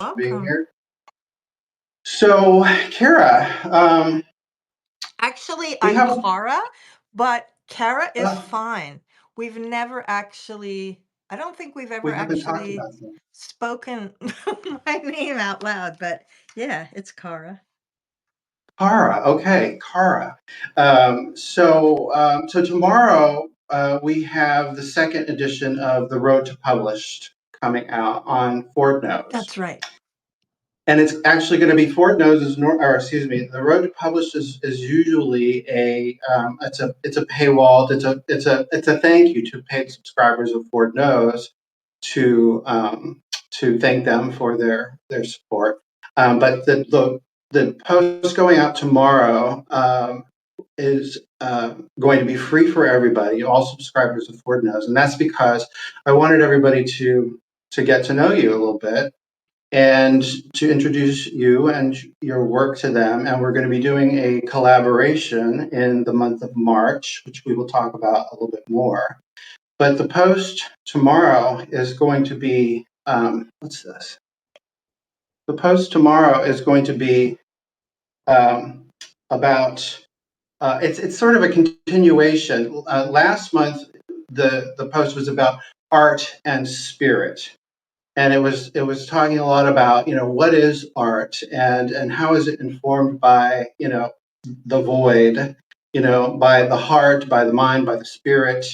For being Welcome. here. So, Kara, Actually, we I'm have Cara, but Kara is uh, fine. We've never actually, I don't think we've ever we haven't talked actually about them. spoken my name out loud, but yeah, it's Cara. Kara, okay, Kara. So tomorrow we have the second edition of The Road to Published coming out on Ford Knows. That's right. And it's actually going to be Ford Knows or excuse me, The Road to Published is usually it's a paywall. It's a thank you to paid subscribers of Ford Knows to to thank them for their support. But the post going out tomorrow is going to be free for everybody, all subscribers of Ford Knows, and that's because I wanted everybody to get to know you a little bit and to introduce you and your work to them. And we're going to be doing a collaboration in the month of March, which we will talk about a little bit more. But the post tomorrow is going to be what's this? The post tomorrow is going to be about it's sort of a continuation. Last month, the post was about art and spirit, and it was talking a lot about what is art and how is it informed by the void, by the heart, by the mind, by the spirit,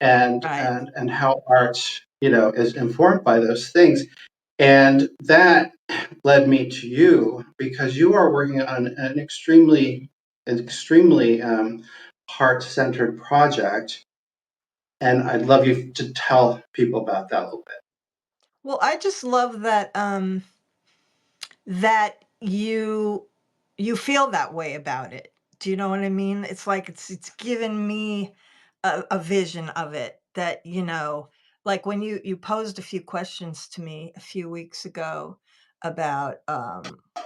and Right. and and how art is informed by those things. And that led me to you because you are working on an extremely heart-centered project, and I'd love you to tell people about that a little bit. Well, I just love that you feel that way about it. Do you know what I mean? It's like it's given me a vision of it that, like when you posed a few questions to me a few weeks ago about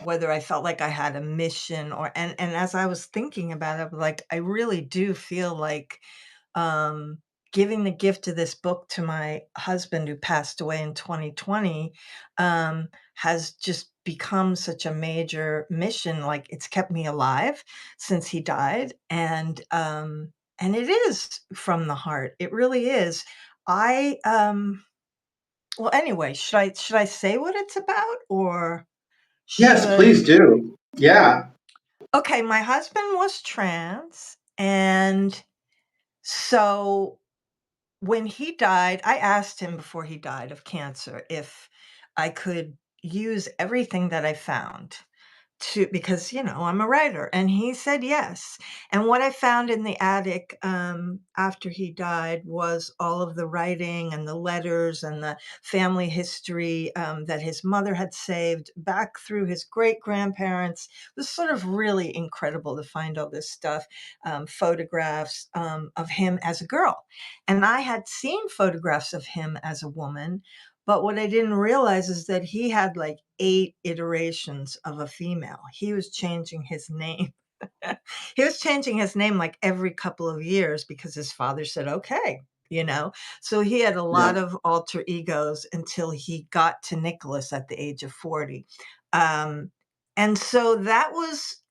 whether I felt like I had a mission and as I was thinking about it, I was like I really do feel like um giving the gift of this book to my husband who passed away in 2020 has just become such a major mission. Like it's kept me alive since he died, and it is from the heart. It really is. I well, anyway, should I say what it's about, or Yes, should please do. Yeah. okay, my husband was trans, and so when he died, I asked him before he died of cancer if I could use everything that I found to because I'm a writer, and he said yes. And what I found in the attic after he died was all of the writing and the letters and the family history that his mother had saved back through his great grandparents. It was sort of really incredible to find all this stuff, photographs of him as a girl, and I had seen photographs of him as a woman, but what I didn't realize is that he had like 8 iterations of a female. He was changing his name. He was changing his name like every couple of years because his father said, "Okay," you know? So he had a Yeah. lot of alter egos until he got to Nicholas at the age of 40. Um, and so that was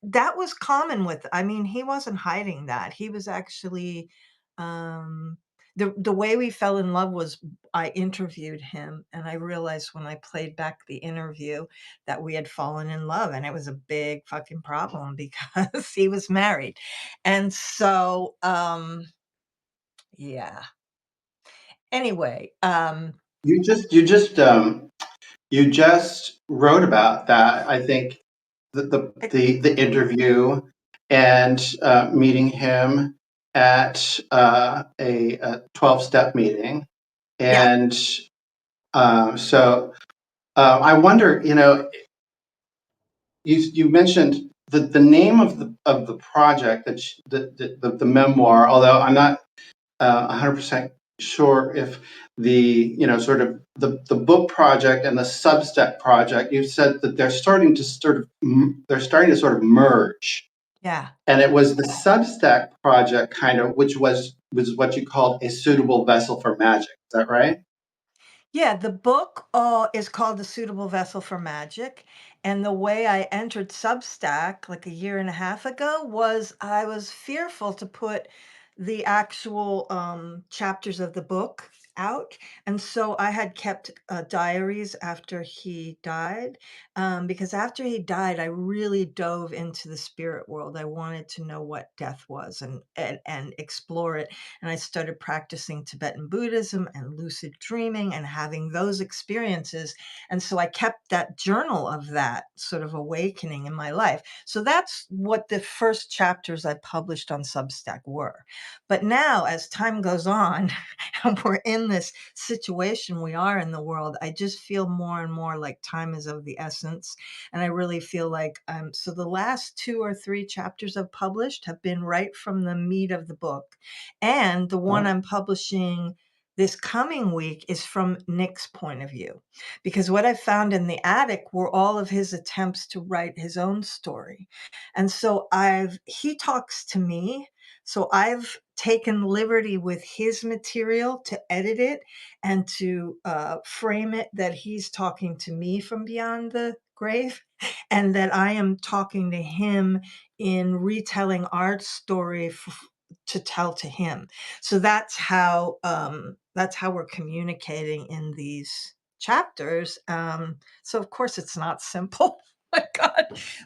common with I mean, he wasn't hiding that. He was actually, um the way we fell in love was I interviewed him, and I realized when I played back the interview that we had fallen in love, and it was a big fucking problem because he was married. And so, yeah. Anyway, You just wrote about that. I think it the interview and meeting him at a 12-step meeting, yeah. and so I wonder, you mentioned the name of the project the memoir, although I'm not 100% sure if sort of the book project and the Substack project. You said that they're starting to sort of merge, Yeah. and it was the Substack project kind of which was what you called a suitable vessel for magic. Is that right? Yeah, the book is called The Suitable Vessel for Magic. And the way I entered Substack like a year and a half ago was I was fearful to put the actual chapters of the book out. And so I had kept diaries after he died. Because after he died, I really dove into the spirit world. I wanted to know what death was and explore it, and I started practicing Tibetan Buddhism and lucid dreaming and having those experiences. And so I kept that journal of that sort of awakening in my life. So that's what the first chapters I published on Substack were. But now, as time goes on, and we're in this situation we are in the world, I just feel more and more like time is of the essence. And I really feel like, so the last 2 or 3 chapters I've published have been right from the meat of the book. And the one Oh, I'm publishing this coming week is from Nick's point of view. Because what I found in the attic were all of his attempts to write his own story. And so he talks to me. So I've taken liberty with his material to edit it and to frame it that he's talking to me from beyond the grave, and that I am talking to him in retelling our story to tell to him. So that's how we're communicating in these chapters. So of course it's not simple. My God.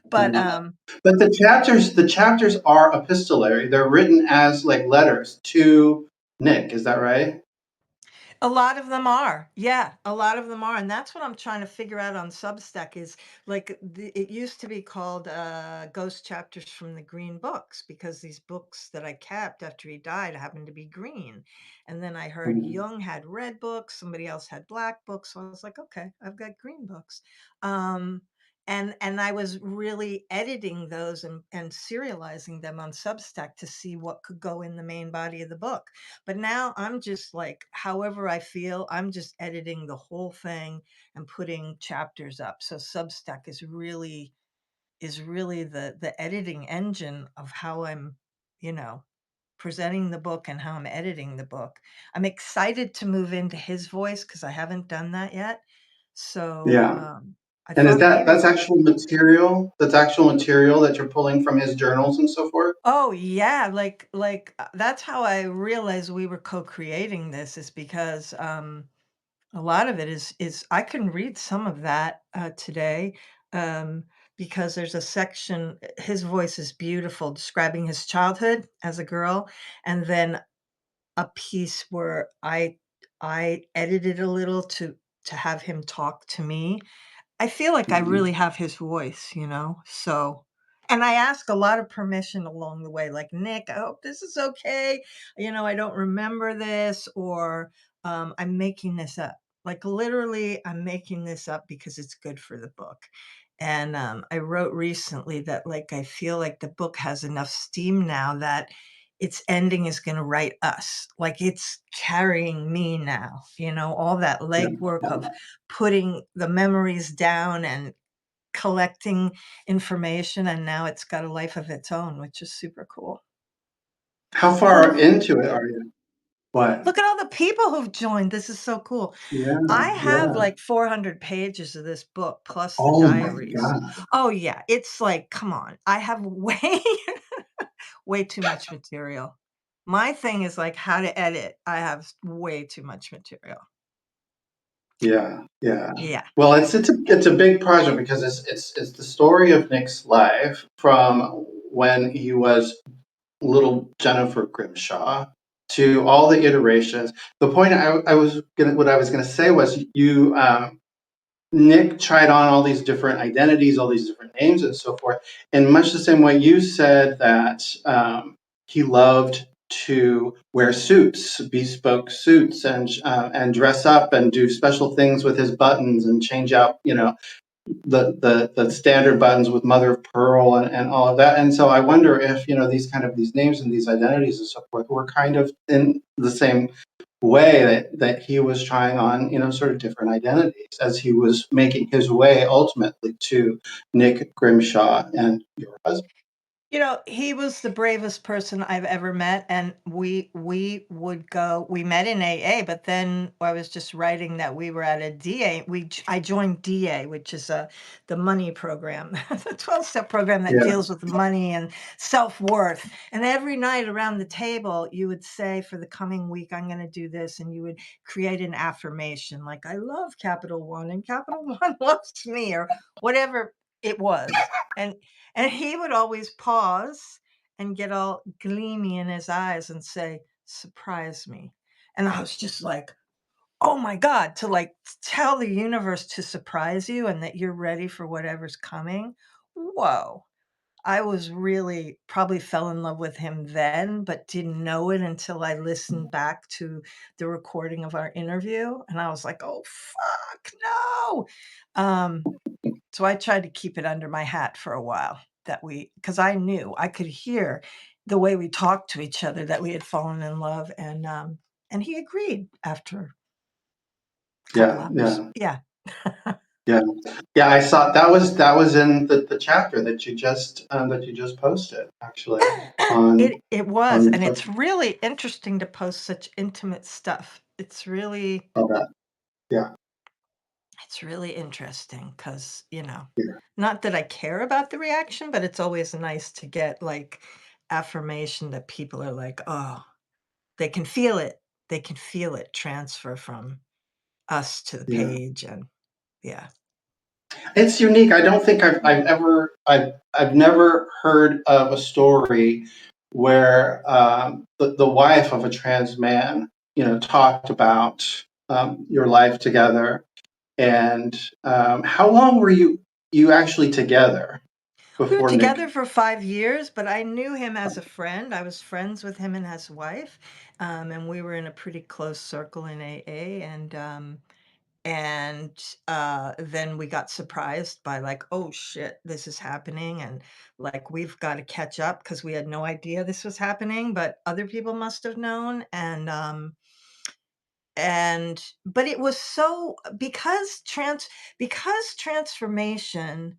But yeah. But the chapters are epistolary. They're written as like letters to Nick. Is that right? a lot of them are. Yeah, a lot of them are. And that's what I'm trying to figure out on Substack is like it used to be called Ghost Chapters from the Green Books, because these books that I kept after he died happened to be green. And then I heard Mhm. Jung had red books, somebody else had black books. So I was like, okay, I've got green books. Um, and I was really editing those and serializing them on Substack to see what could go in the main body of the book. But now I'm just like, however I feel, I'm just editing the whole thing and putting chapters up. So Substack is really the editing engine of how I'm, you know, presenting the book and how I'm editing the book. I'm excited to move into his voice because I haven't done that yet. So Yeah. I And is thought maybe. that's actual material? That's actual material that you're pulling from his journals and so forth? Oh, yeah, that's how I realized we were co-creating this, is because, a lot of it is I can read some of that, today, um, because there's a section his voice is beautiful, describing his childhood as a girl, and then a piece where I edited a little to have him talk to me. I feel like I Mhm. really have his voice, so, and I ask a lot of permission along the way, like, "Nick, I hope this is okay. I don't remember this," or, "I'm making this up." Like, literally, I'm making this up because it's good for the book. And, I wrote recently that, like, I feel like the book has enough steam now that its ending is gonna write us. Like, it's carrying me now, all that Yeah. legwork of putting the memories down and collecting information, and now it's got a life of its own, which is super cool. How And far into it are you? What? look at all the people who've joined. This is so cool. Yeah, I have yeah. like 400 pages of this book plus the Oh my diaries. God. Oh yeah, it's like, come on. I have way too much material. My thing is like how to edit. I have way too much material. Yeah, yeah. Yeah. Well, it's a big project because it's the story of Nick's life from when he was little Jennifer Grimshaw to all the iterations. The point what I was gonna say was Nick tried on all these different identities, all these different names, and so forth. In much the same way you said that he loved to wear suits, bespoke suits, and dress up and do special things with his buttons and change out, the standard buttons with mother of pearl and all of that. And so I wonder if these names and these identities and so forth were kind of in the same way that he was trying on sort of different identities as he was making his way ultimately to Nick Grimshaw and your husband. You know, he was the bravest person I've ever met, and we would go we met in AA, but then I was just writing that we were at a DA. I joined DA, which is the money program, the 12-step program that Yeah. deals with money and self-worth. And every night around the table, you would say, for the coming week, I'm going to do this, and you would create an affirmation like, I love Capital One, and Capital One loves me, or whatever it was. And he would always pause and get all gleamy in his eyes and say, "Surprise me." And I was just like, "Oh my God," to like tell the universe to surprise you and that you're ready for whatever's coming. Whoa. I was really probably fell in love with him then, but didn't know it until I listened back to the recording of our interview. And I was like, oh, fuck, no. Um, so I tried to keep it under my hat for a while because I knew I could hear the way we talked to each other that we had fallen in love, and he agreed after a couple Yeah. hours. Yeah. Yeah. Yeah. Yeah. I saw that was in the chapter that you just posted actually on It was, on and it's really interesting to post such intimate stuff. on that. Yeah. It's really interesting because Yeah. not that I care about the reaction, but it's always nice to get, like, affirmation that people are like, "Oh," they can feel it. They can feel it transfer from us to the Yeah. page, and yeah. It's unique. I don't think I've never heard of a story where the wife of a trans man, talked about your life together. And how long were you actually together We were before together Nick? for 5 years, but I knew him as a friend. I was friends with him and his wife, and we were in a pretty close circle in AA, and then we got surprised by like, "Oh, shit, this is happening," and, like, we've gotta catch up because we had no idea this was happening, but other people must have known, and but it was so because transformation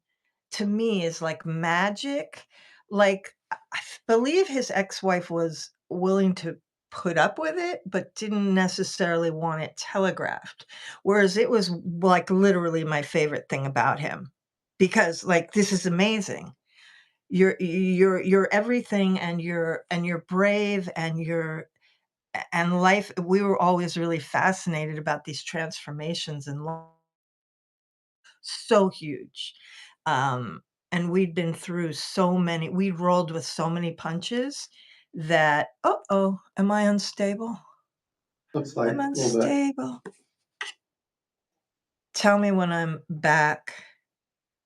to me is like magic, like, I believe his ex-wife was willing to put up with it, but didn't necessarily want it telegraphed, whereas it was, like, literally my favorite thing about him, because, like, this is amazing. You're everything, and you're brave, and life we were always really fascinated about these transformations in life, so huge. Um, and we'd been through we rolled with so many punches that uh-oh, am I unstable? Looks like I'm a little bit. unstable. Tell me when I'm back.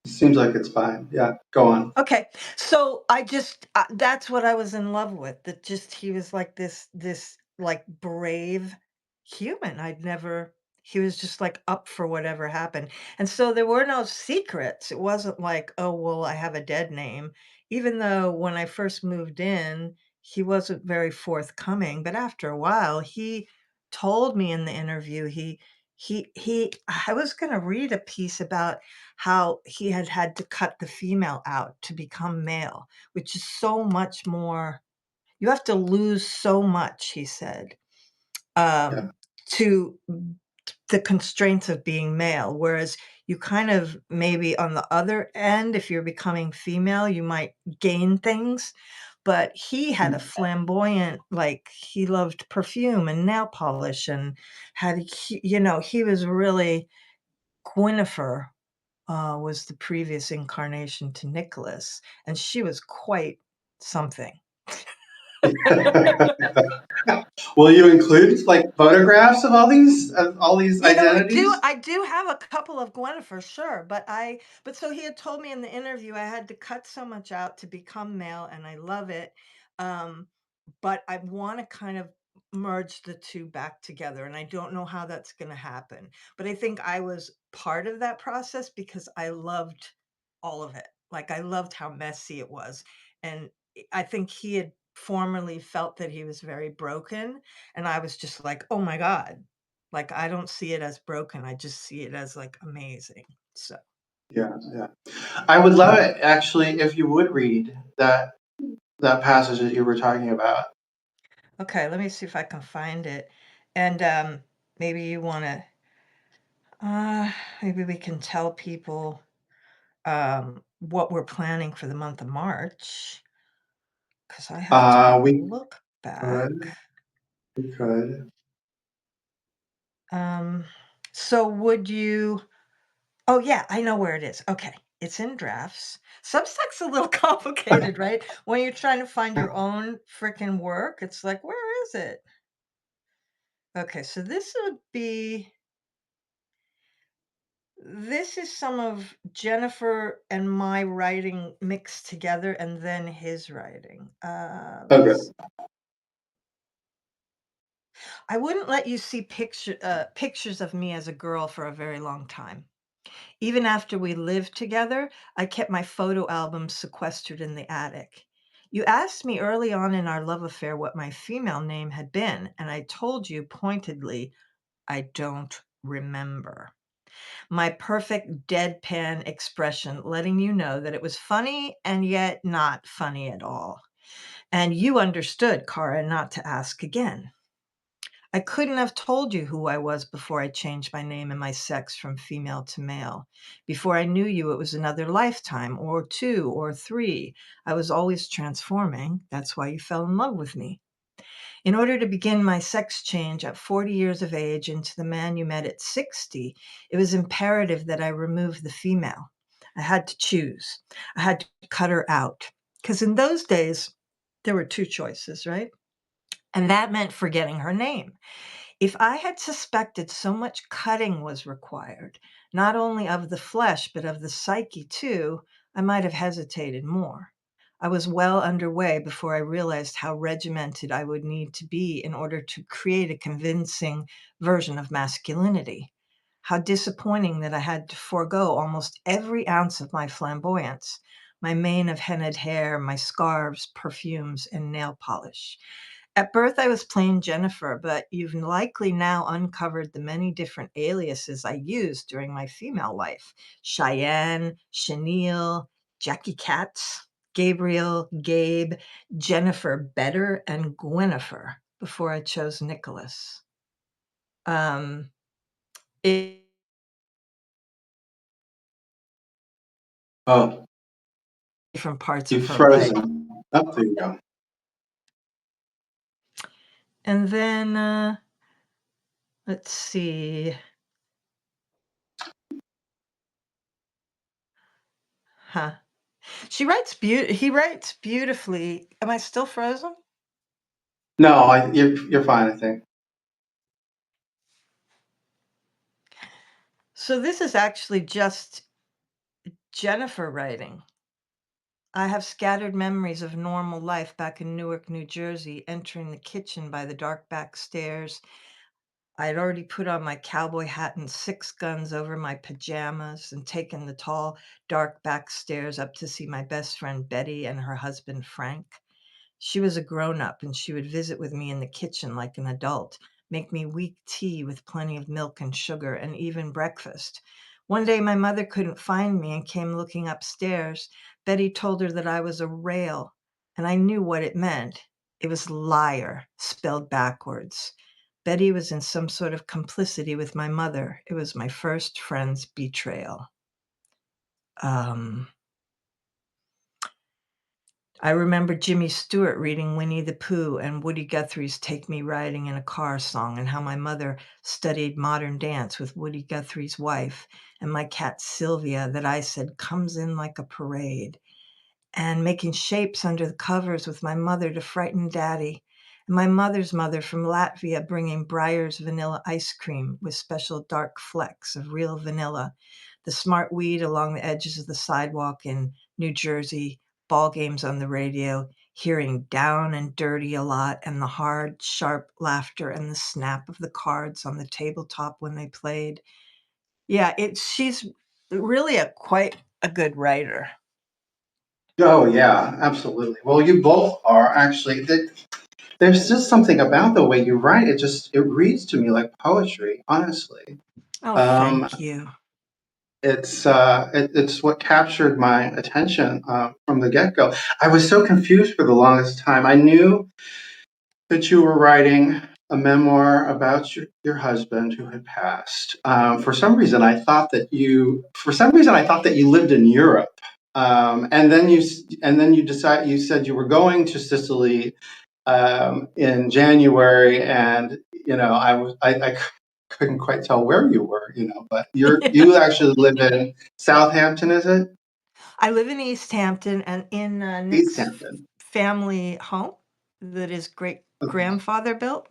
Seems like it's fine. Yeah, go on. Okay, so that's what I was in love with, that just he was like this, like, brave human. He was just, like, up for whatever happened, and so there were no secrets. It wasn't like, "Oh, well, I have a dead name," even though when I first moved in, he wasn't very forthcoming, but after a while, he told me in the interview, he I was gonna read a piece about how he had had to cut the female out to become male, which is so much more you have to lose so much, he said, Yeah. to the constraints of being male, whereas you kind of maybe on the other end, if you're becoming female, you might gain things, but he had a flamboyant like, he loved perfume and nail polish and he was really Guinevere was the previous incarnation to Nicholas, and she was quite something. Will you include like photographs of all these You know, I do identities? I do have a couple of Gwen for sure, but so he had told me in the interview I had to cut so much out to become male, and I love it. Um, but I want to kind of merge the two back together, and I don't know how that's going to happen. But I think I was part of that process because I loved all of it. Like I loved how messy it was, and I think he had formerly felt that he was very broken, and I was just like, oh my god, like, I don't see it as broken, I just see it as, like, amazing, so Yeah, yeah. I would love it actually if you would read that passage that you were talking about. Okay, let me see if I can find it. And maybe you want maybe we can tell people what we're planning for the month of March, because I have to We look back. could, we could. Um, so would you Oh, yeah, I know where it is. Okay, it's in drafts. Substack's a little complicated, right? When you're trying to find your own freaking work, it's like, where is it? Okay, so this is some of Jennifer and my writing mixed together and then his writing. Okay. I wouldn't let you see pictures of me as a girl for a very long time. Even after we lived together, I kept my photo albums sequestered in the attic. You asked me early on in our love affair what my female name had been, and I told you pointedly, I don't remember. My perfect deadpan expression letting you know that it was funny and yet not funny at all. And you understood, Cara, not to ask again. I couldn't have told you who I was before I changed my name and my sex from female to male. Before I knew you, it was another lifetime, or two, or three. I was always transforming. That's why you fell in love with me. In order to begin my sex change at 40 years of age into the man you met at 60, it was imperative that I remove the female. I had to choose. I had to cut her out. Because in those days, there were two choices, right? And that meant forgetting her name. If I had suspected so much cutting was required, not only of the flesh, but of the psyche too, I might have hesitated more. I was well underway before I realized how regimented I would need to be in order to create a convincing version of masculinity. How disappointing that I had to forego almost every ounce of my flamboyance, my mane of hennaed hair, my scarves, perfumes, and nail polish. At birth, I was plain Jennifer, but you've likely now uncovered the many different aliases I used during my female life: Cheyenne, Chenille, Jackie Katz, Gabriel, Gabe, Jennifer Better, and Gwynnifer before I chose Nicholas. Um, it, Oh, different parts of you've her life. frozen. Up there you go. And then, let's see. Huh. He writes beautifully. Am I still frozen? No, you're fine, I think. So this is actually just Jennifer writing. I have scattered memories of normal life back in Newark, New Jersey, entering the kitchen by the dark back stairs. I had already put on my cowboy hat and 6 guns over my pajamas and taken the tall, dark back stairs up to see my best friend Betty and her husband Frank. She was a grown-up, and she would visit with me in the kitchen like an adult, make me weak tea with plenty of milk and sugar, and even breakfast. One day my mother couldn't find me and came looking upstairs. Betty told her that I was a rail, and I knew what it meant. It was liar, spelled backwards. Betty was in some sort of complicity with my mother. It was my first friend's betrayal. I remember Jimmy Stewart reading Winnie the Pooh and Woody Guthrie's Take Me Riding in a Car song, and how my mother studied modern dance with Woody Guthrie's wife, and my cat Sylvia, that I said comes in like a parade, and making shapes under the covers with my mother to frighten Daddy, and my mother's mother from Latvia bringing Breyer's vanilla ice cream with special dark flecks of real vanilla, the smart weed along the edges of the sidewalk in New Jersey, ball games on the radio, hearing Down and Dirty a lot, and the hard, sharp laughter and the snap of the cards on the tabletop when they played. Yeah, she's really quite a good writer. Oh yeah, absolutely. Well, you both are actually. There's just something about the way you write. It reads to me like poetry, honestly. Oh, Um, thank you. it's what captured my attention from the get go. I was so confused for the longest time. I knew that you were writing a memoir about your husband who had passed. For some reason, I thought that you lived in Europe. And then you said you were going to Sicily in January, and I couldn't quite tell where you were, but you actually live in Southampton, is it? I live in East Hampton and in East Nick's Hampton. family home that his great Okay. grandfather built.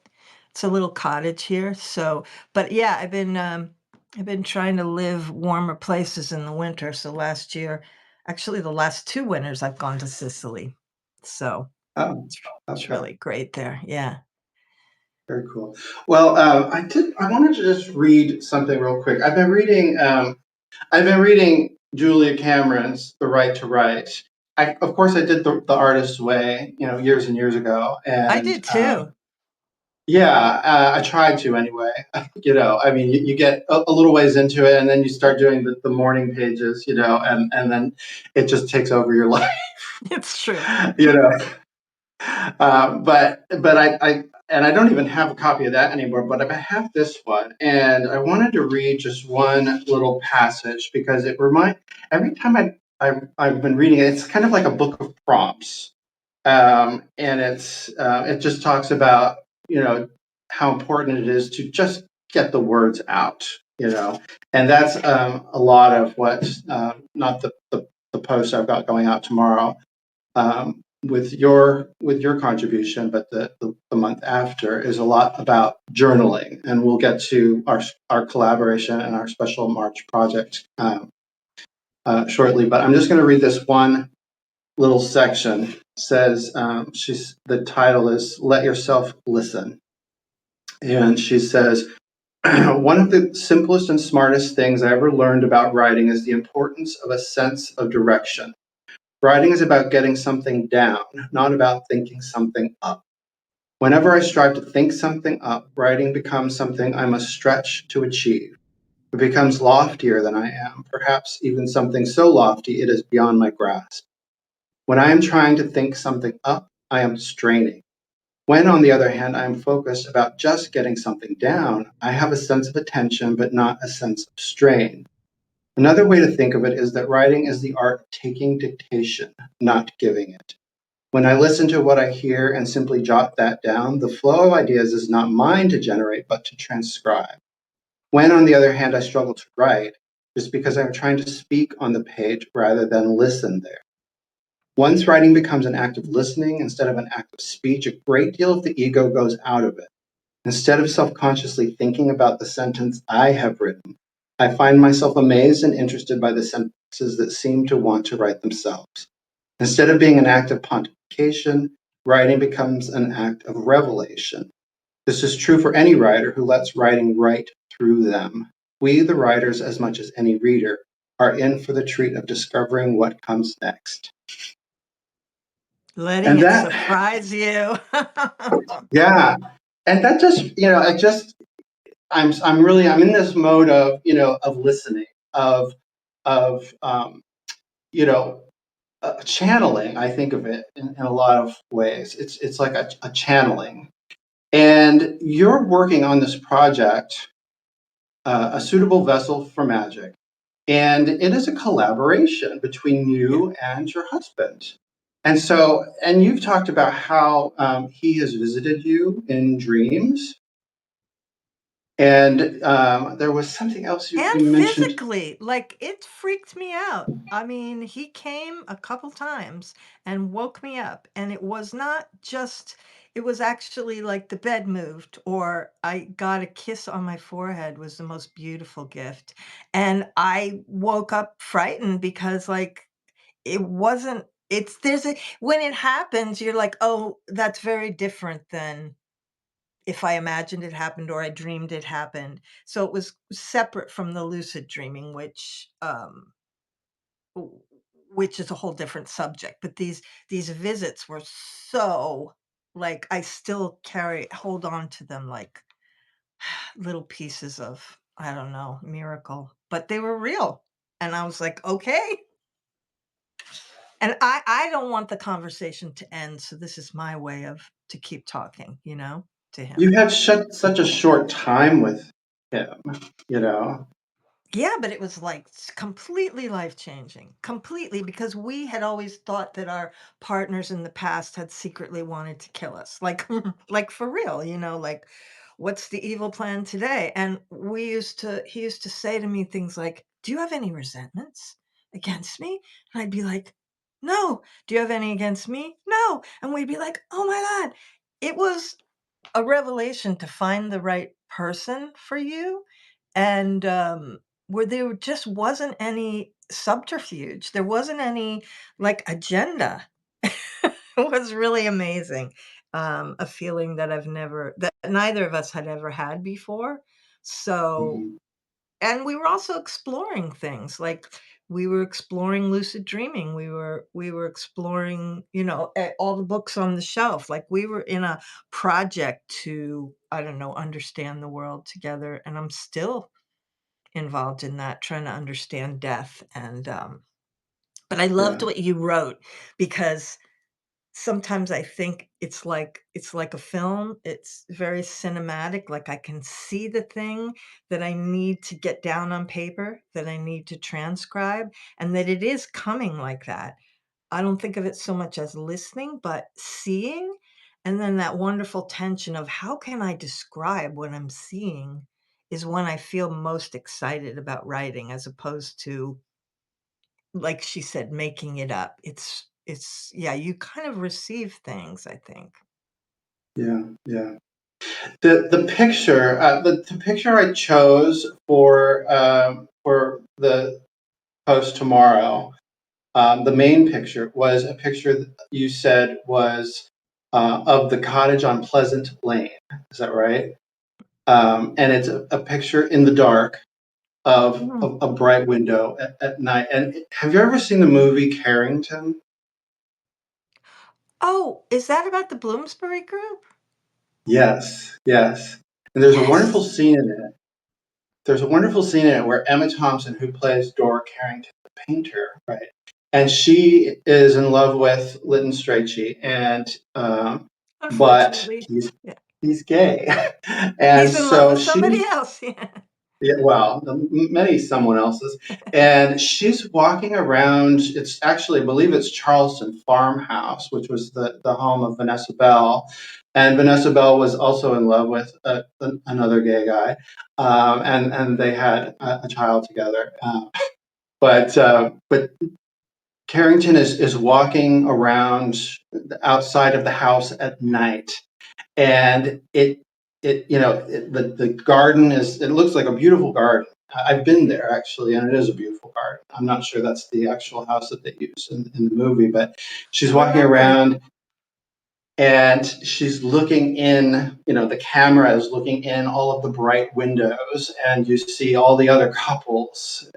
It's a little cottage here. So, but yeah, I've been trying to live warmer places in the winter. So last year, actually the last 2 winters I've gone to Sicily. So Oh, it's okay. really great there. Yeah. Very cool. Well, I wanted to just read something real quick. I've been reading Julia Cameron's The Right to Write. Of course, I did the Artist's Way, years and years ago, I and did too. yeah, I tried to anyway. I mean, you get a little ways into it, and then you start doing the morning pages, and then it just takes over your life, It's true. you know. But I don't even have a copy of that anymore. But I have this one, and I wanted to read just one little passage because every time I've been reading it, it's kind of like a book of prompts, and it just talks about how important it is to just get the words out, and that's a lot of what not the post I've got going out tomorrow with your contribution, but the month after is a lot about journaling, and we'll get to our collaboration and our special March project shortly. But I'm just going to read this one little section. It says the title is "Let Yourself Listen," and she says. One of the simplest and smartest things I ever learned about writing is the importance of a sense of direction. Writing is about getting something down, not about thinking something up. Whenever I strive to think something up, writing becomes something I must stretch to achieve. It becomes loftier than I am, perhaps even something so lofty it is beyond my grasp. When I am trying to think something up, I am straining. When, on the other hand, I am focused about just getting something down, I have a sense of attention, but not a sense of strain. Another way to think of it is that writing is the art of taking dictation, not giving it. When I listen to what I hear and simply jot that down, the flow of ideas is not mine to generate, but to transcribe. When, on the other hand, I struggle to write, it's because I'm trying to speak on the page rather than listen there. Once writing becomes an act of listening instead of an act of speech, a great deal of the ego goes out of it. Instead of self consciously thinking about the sentence I have written, I find myself amazed and interested by the sentences that seem to want to write themselves. Instead of being an act of pontification, writing becomes an act of revelation. This is true for any writer who lets writing write through them. We, the writers, as much as any reader, are in for the treat of discovering what comes next. Letting And it that, surprise you. yeah, and that just, I'm in this mode of, of listening, of, you know, channeling. I think of it in a lot of ways. It's like a channeling. And you're working on this project, a suitable vessel for magic, and it is a collaboration between Yeah. you and your husband. And you've talked about how he has visited you in dreams, and there was something else you And mentioned. physically, like, it freaked me out. I mean, he came a couple times and woke me up, and it was not just it was actually like the bed moved or I got a kiss on my forehead was the most beautiful gift. And I woke up frightened because, like, it wasn't it's there's a when it happens, you're like, "Oh, that's very different than if I imagined it happened or I dreamed it happened." So it was separate from the lucid dreaming, w which is a whole different subject, but these visits were so like, I still carry hold on to them like little pieces of, I don't know, miracle, but they were real. And I was like, "Okay." And I don't want the conversation to end, so this is my way of to keep talking, to him. You had such a short time with him, you know? Yeah, but it was, like, completely life-changing, completely, because we had always thought that our partners in the past had secretly wanted to kill us, like like, for real, like, "What's the evil plan today?" And he used to say to me things like, "Do you have any resentments against me?" And I'd be like, "No." "Do you have any against me?" "No." And we'd be like, "Oh my god." It was a revelation to find the right person for you, and, where there just wasn't any subterfuge, there wasn't any, like, agenda. It was really amazing, a feeling that neither of us had ever had before, so Mhm. and we were also exploring things, like, we were exploring lucid dreaming, we were exploring, all the books on the shelf, like, we were in a project to, I don't know, understand the world together, and I'm still involved in that, trying to understand death, and, but I loved Yeah. what you wrote because sometimes I think it's like a film, it's very cinematic, like, I can see the thing that I need to get down on paper, that I need to transcribe, and that it is coming like that. I don't think of it so much as listening, but seeing, and then that wonderful tension of how can I describe what I'm seeing is when I feel most excited about writing as opposed to, like she said, making it up. It's yeah, you kind of receive things, I think. Yeah, yeah. The picture I chose for the post tomorrow, the main picture was a picture that you said was of the cottage on Pleasant Lane. Is that right? And it's a picture in the dark of Mm. a bright window at night. And have you ever seen the movie Carrington? Oh, is that about the Bloomsbury Group? Yes, yes. And there's a wonderful Yes. scene in it. There's a wonderful scene in it where Emma Thompson, who plays Dora Carrington, the painter, right, and she is in love with Lytton Strachey, and but Unfortunately, yeah. he's gay, and He's in love so with somebody she, else, yeah. yeah, well, many someone else's, and she's walking around. It's actually, I believe it's Charleston Farmhouse, which was the home of Vanessa Bell, and Vanessa Bell was also in love with another gay guy, and they had a child together. But Carrington is walking around outside of the house at night, and the garden is, it looks like a beautiful garden. I've been there actually, and it is a beautiful garden. I'm not sure that's the actual house that they use in the movie, but she's I walking remember it. around and she's looking in, the camera is looking in all of the bright windows, and you see all the other couples,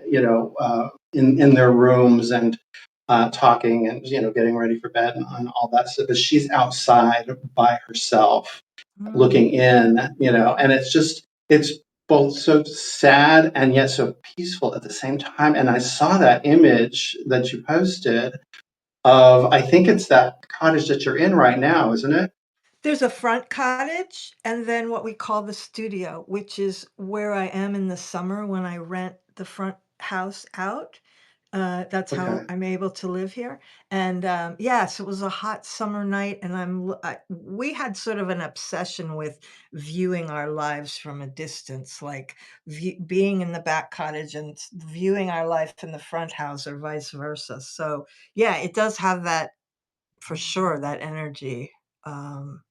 in their rooms, and talking, and getting ready for bed, and all that stuff. But she's outside by herself, Mm. looking in, and it's both so sad and yet so peaceful at the same time. And I saw that image that you posted of, I think it's that cottage that you're in right now, isn't it? There's a front cottage and then what we call the studio, which is where I am in the summer when I rent the front house out. That's how Okay. I'm able to live here. And yes, it was a hot summer night, and we had sort of an obsession with viewing our lives from a distance, like being in the back cottage and viewing our life in the front house, or vice versa. So yeah, it does have that for sure, that energy. Um,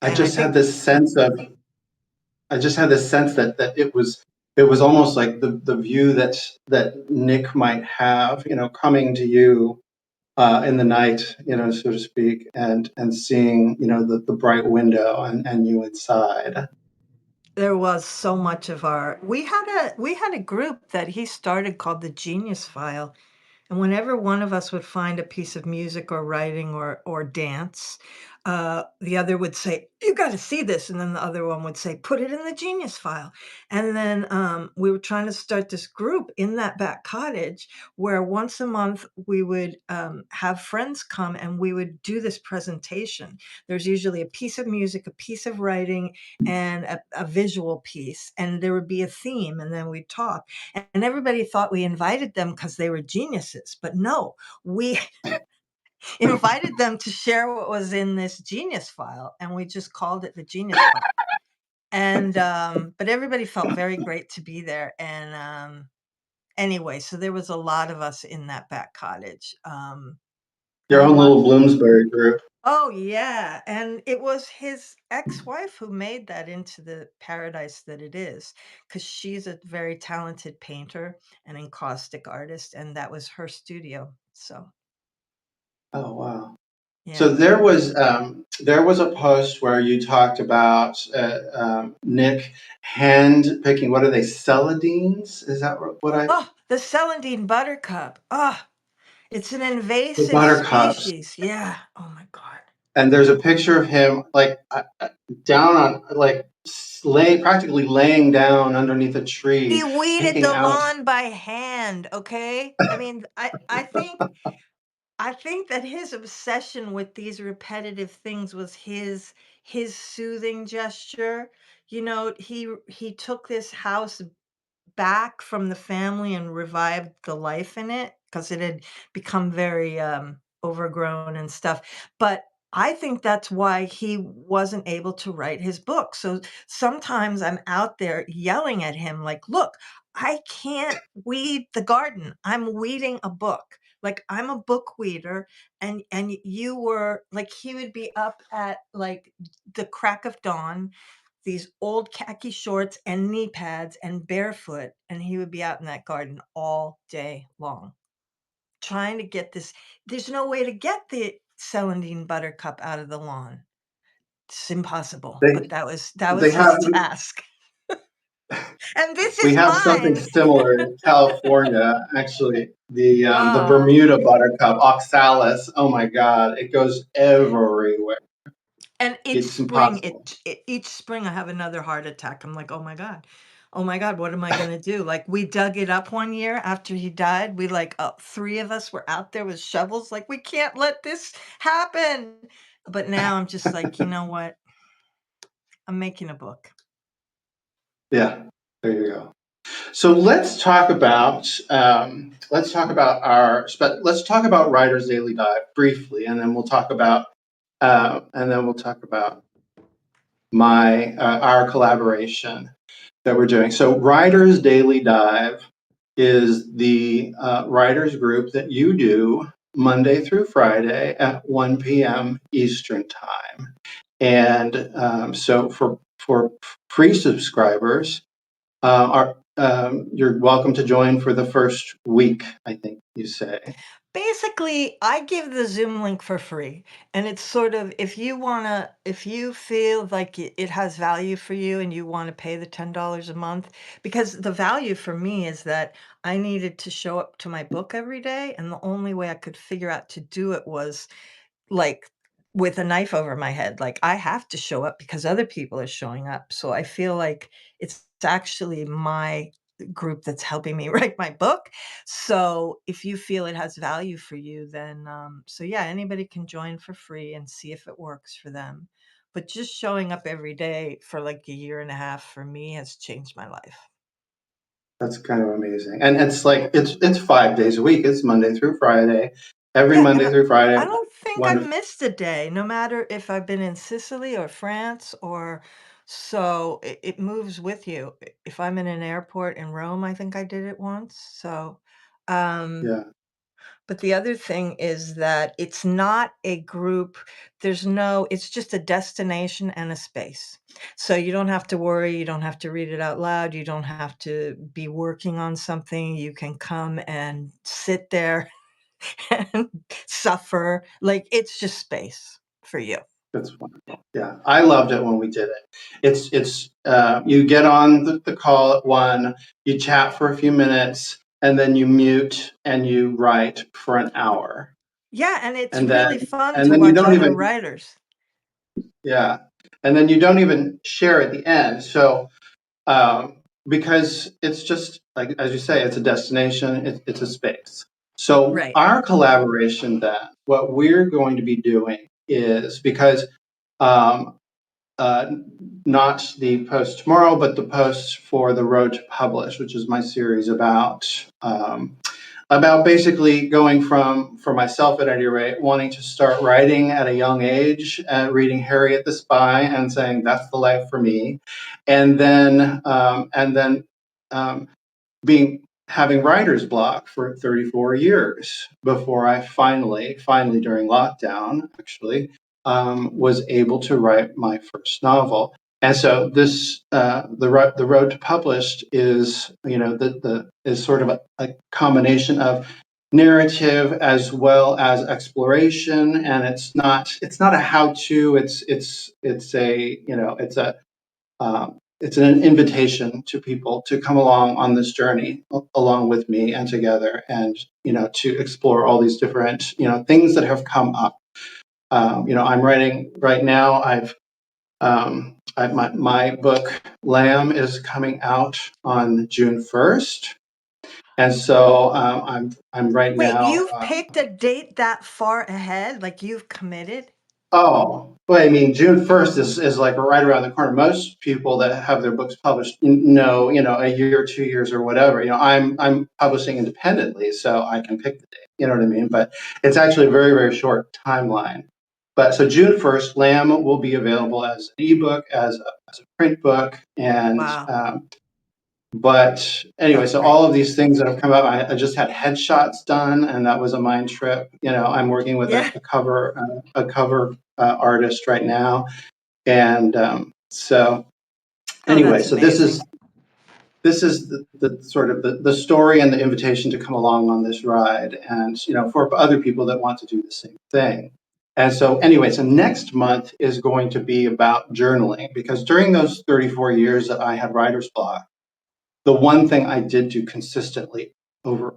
I and I just had think this sense of, I just had this sense that it was almost like the view that Nick might have, coming to you in the night, so to speak, and seeing, the bright window, and you inside. there was so much of our we had a group that he started called the Genius File. And whenever one of us would find a piece of music or writing or dance, the other would say, "You got to see this," and then the other one would say, "Put it in the Genius file." And then we were trying to start this group in that back cottage where once a month we would have friends come and we would do this presentation. There's usually a piece of music, a piece of writing, and a visual piece, and there would be a theme, and then we'd talk. And everybody thought we invited them because they were geniuses, but no, we invited them to share what was in this Genius file, and we just called it the Genius file. And but everybody felt very great to be there. And anyway, so there was a lot of us in that back cottage. Your And a own lot. little Bloomsbury group. Oh yeah, and it was his ex-wife who made that into the paradise that it is, because she's a very talented painter and encaustic artist, and that was her studio. So Oh, wow. So yeah. there was a post where you talked about Nick hand picking. What are they? Celandines? Is that what I? Oh, the Celandine buttercup. Oh, it's an The invasive buttercups. species. Yeah. Oh my God. And there's a picture of him like down on like practically laying down underneath a He tree, weeded picking the out. lawn by hand, okay? I mean, I think that his obsession with these repetitive things was his soothing gesture. He took this house back from the family and revived the life in it because it had become very overgrown and stuff. But I think that's why he wasn't able to write his book. So sometimes I'm out there yelling at him, like, look, I can't weed the garden. I'm weeding a book. Like I'm a book weeder, and you were like he would be up at like the crack of dawn, these old khaki shorts and knee pads and barefoot, and he would be out in that garden all day long trying to get this. There's no way to get the celandine buttercup out of the lawn. It's impossible, They but that was they his have task. And this we is have something mine. similar in California, actually. The Oh, Bermuda buttercup, oxalis. Oh my God, it goes everywhere. and each It's spring, impossible. each spring I have another heart attack. I'm like, oh my God, what am I gonna do? Like we dug it up one year after he died. We like three of us were out there with shovels, like we can't let this happen. But now I'm just like, you know what? I'm making a book. Yeah, there you go. So let's talk about Writer's Daily Dive briefly, and then we'll talk about my our collaboration that we're doing. So Writer's Daily Dive is the writers group that you do Monday through Friday at 1 p.m. Eastern time. And so for free subscribers, you're welcome to join for the first week, I think you say. Basically, I give the Zoom link for free. And it's sort of if you feel like it has value for you and you want to pay the $10 a month, because the value for me is that I needed to show up to my book every day. And the only way I could figure out to do it was like with a knife over my head. Like I have to show up because other people are showing up. So I feel like it's actually my group that's helping me write my book. So if you feel it has value for you, then so yeah, anybody can join for free and see if it works for them. But just showing up every day for like a year and a half for me has changed my life. That's kind of amazing. And it's like it's 5 days a week. It's Monday through Friday, every Yeah, and Monday through Friday. I don't think I've One missed a day, no matter if I've been in Sicily or France or so it moves with you. If I'm in an airport in Rome, I think I did it once. So, um, yeah, but the other thing is that it's not a group. It's just a destination and a space. So you don't have to worry. You don't have to read it out loud. You don't have to be working on something. You can come and sit there and suffer. Like it's just space for you. that's wonderful. Yeah, I loved it when we did it. It's you get on the call at 1, you chat for a few minutes, and then you mute and you write for an hour, Yeah, and it's and then really fun and to then you watch don't other even writers. Yeah. And then you don't even share at the end. So, because it's just like, as you say, it's a destination, it's a space. So Right. our collaboration then, what we're going to be doing is because, um, uh, not the post tomorrow, but the post for the Road to Publish, which is my series about basically going from, for myself at any rate, wanting to start writing at a young age, reading Harriet the Spy and saying that's the life for me, and then um, being having writer's block for 34 years before I finally during lockdown actually was able to write my first novel. And so this the road to published is the is sort of a combination of narrative as well as exploration, and it's not a how to, it's a it's an invitation to people to come along on this journey along with me and together, and to explore all these different things that have come up. I'm writing right now. My book Lamb is coming out on June 1st, and so I'm right Wait, now. you've picked a date that far ahead? Like you've committed? Oh, well, I mean, June 1st is like right around the corner. Most people that have their books published know, a year, 2 years, or whatever. I'm publishing independently, so I can pick the date. You know what I mean? But it's actually a very, very short timeline. But so June 1st, Lamb will be available as an ebook, as a print book, and Wow, but anyway, that's so great. all of these things that have come up, I just had headshots done, and that was a mind trip. I'm working with a, Yeah. a cover artist right now, and so Oh, anyway, that's so this amazing. is this is the sort of the story and the invitation to come along on this ride, and for other people that want to do the same thing. And so anyway, so next month is going to be about journaling, because during those 34 years that I had writer's block, the one thing I did do consistently over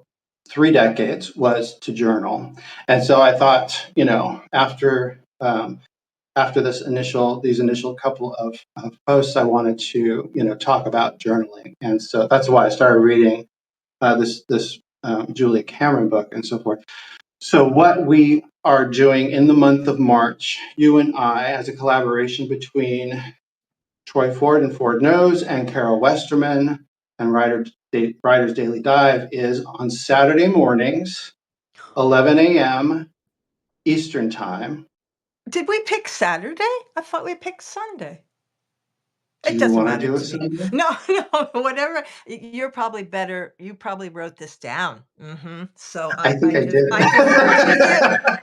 3 decades was to journal. And so I thought, after these initial couple of posts, I wanted to, talk about journaling. And so that's why I started reading this Julia Cameron book and so forth. So what we are doing in the month of March, you and I, as a collaboration between Troy Ford and Ford Knows and Carol Westerman and Writer's Daily Dive, is on Saturday mornings, 11 a.m. Eastern Time. Did we pick Saturday? I thought we picked Sunday. Do It you doesn't want to matter do it to me. Sunday? No, no, whatever. You're probably better. You probably wrote this down. So I I, think I I just I defer to you. did.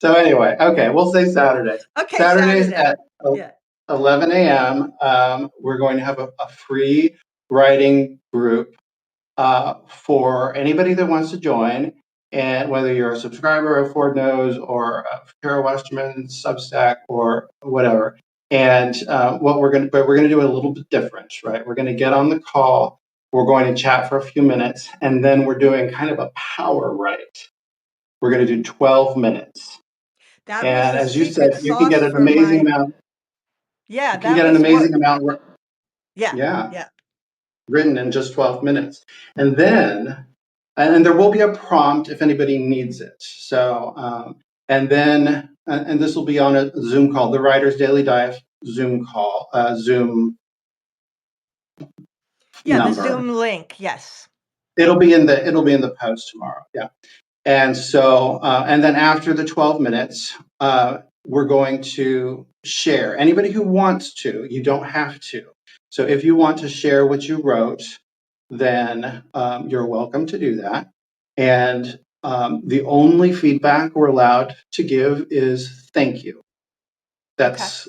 So anyway, okay, we'll say Saturday. Okay, Saturdays Saturday. at Yeah. 11 a.m. We're going to have a free writing group for anybody that wants to join, and whether you're a subscriber of Ford Knows or Carol Westerman Substack or whatever. And but we're going to do it a little bit different, right? We're going to get on the call. We're going to chat for a few minutes, and then we're doing kind of a power write. We're going to do 12 minutes. That was And the as you secret said, you can sauce get an for amazing my amount. yeah, You can that get an was what amazing amount. yeah, Yeah, yeah. written in just 12 minutes. And then, and there will be a prompt if anybody needs it. So, and then, and this will be on a Zoom call, the Writer's Daily Dive Zoom call, Zoom Yeah, the number. Zoom link, yes. It'll be in the post tomorrow. Yeah. And so, and then after the 12 minutes, we're going to share. Anybody who wants to, you don't have to. So if you want to share what you wrote, then you're welcome to do that. And the only feedback we're allowed to give is thank you. Okay. That's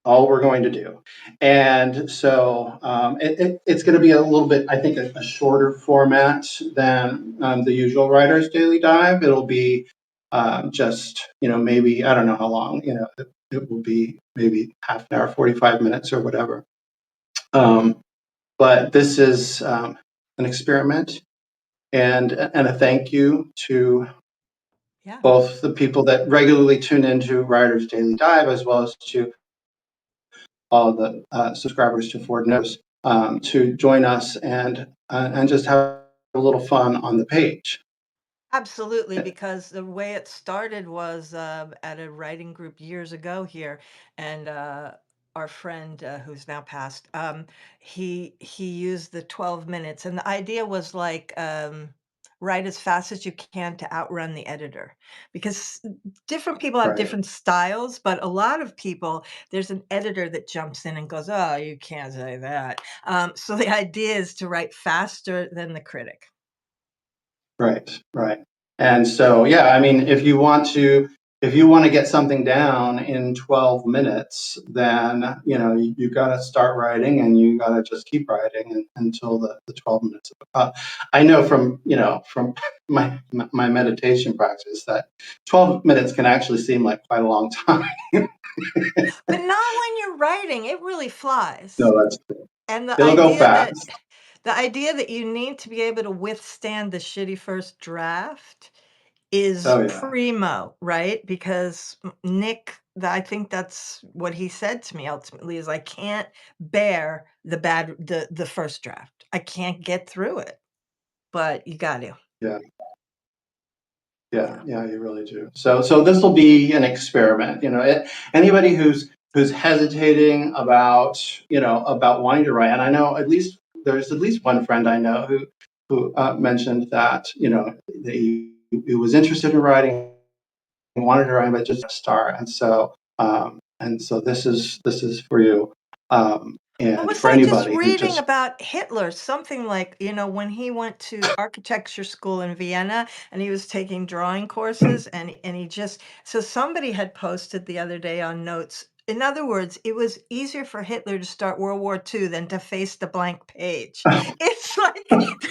all we're going to do. And so it's going to be a little bit, I think, a shorter format than the usual Writer's Daily Dive. It'll be just, maybe, I don't know how long, it will be maybe half an hour, 45 minutes or whatever. But this is an experiment, and a thank you to Yeah. both the people that regularly tune into Writer's Daily Dive, as well as to all the subscribers to Ford Knows, to join us and just have a little fun on the page. Absolutely, because the way it started was at a writing group years ago here, and our friend who's now passed, he used the 12 minutes, and the idea was like write as fast as you can to outrun the editor, because different people have Right. different styles, but a lot of people there's an editor that jumps in and goes, "Oh, you can't say that." So the idea is to write faster than the critic. Right, right. And so, yeah, I mean, if you want to get something down in 12 minutes, then, you got to start writing and you got to just keep writing until the 12 minutes. I know from my meditation practice that 12 minutes can actually seem like quite a long time. But not when you're writing, it really flies. No, that's And it'll go fast. the idea that you need to be able to withstand the shitty first draft is Oh yeah. primo, right? Because Nick, I think that's what he said to me ultimately is I can't bear the first draft. I can't get through it. But you got to. Yeah. Yeah, you really do. So this will be an experiment. Anybody who's hesitating about wanting to write, and I know there's at least one friend I know who mentioned that that he was interested in writing, he wanted to write, but just start. And so this is for you, Well, and it's for like just anybody who reading just about Hitler, something like, when he went to architecture school in Vienna and he was taking drawing courses and he just, so somebody had posted the other day on Notes. In other words, it was easier for Hitler to start World War II than to face the blank page. It's like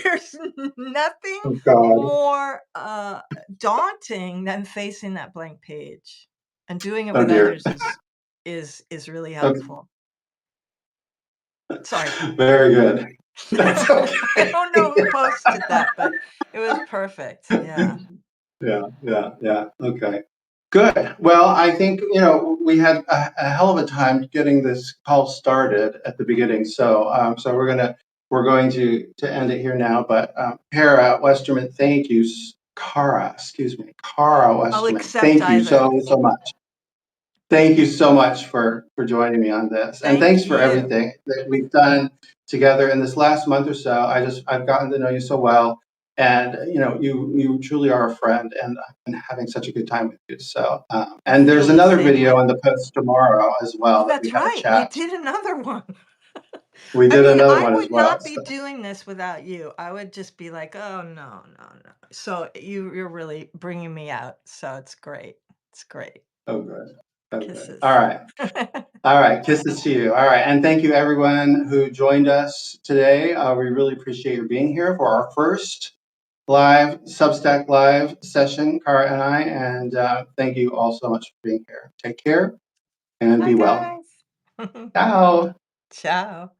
there's nothing oh God, more daunting than facing that blank page. And doing it oh with dear. others is really Okay, helpful. Sorry. very good. That's I okay. don't know who posted that, but it was perfect. Yeah. Yeah. Okay. Good. Well, I think, we had a hell of a time getting this call started at the beginning. So we're going to end it here now. But Kara Westerman, thank you. Kara, excuse me, Kara I'll Westerman, accept thank you either. so much. Thank you so much for joining me on this, and Thank thanks for you. everything that we've done together in this last month or so. I've gotten to know you so well, and you truly are a friend, and I've been having such a good time with you. So, I and there's feel the another same video way. on the post tomorrow as Oh, well that we that's had a right. We chat. did another one. We I did mean, another I one as would well. not be doing this without you. I would just be like, oh, no, no, no. So you're really bringing me out. So it's great. It's great. Oh, good. Oh, good. Kisses. All right. All right, kisses to you. All right, and thank you everyone who joined us today. We really appreciate your being here for our first live Substack live session, Cara and I, and thank you all so much for being here. Take care and Bye, be well. guys. Ciao. Ciao.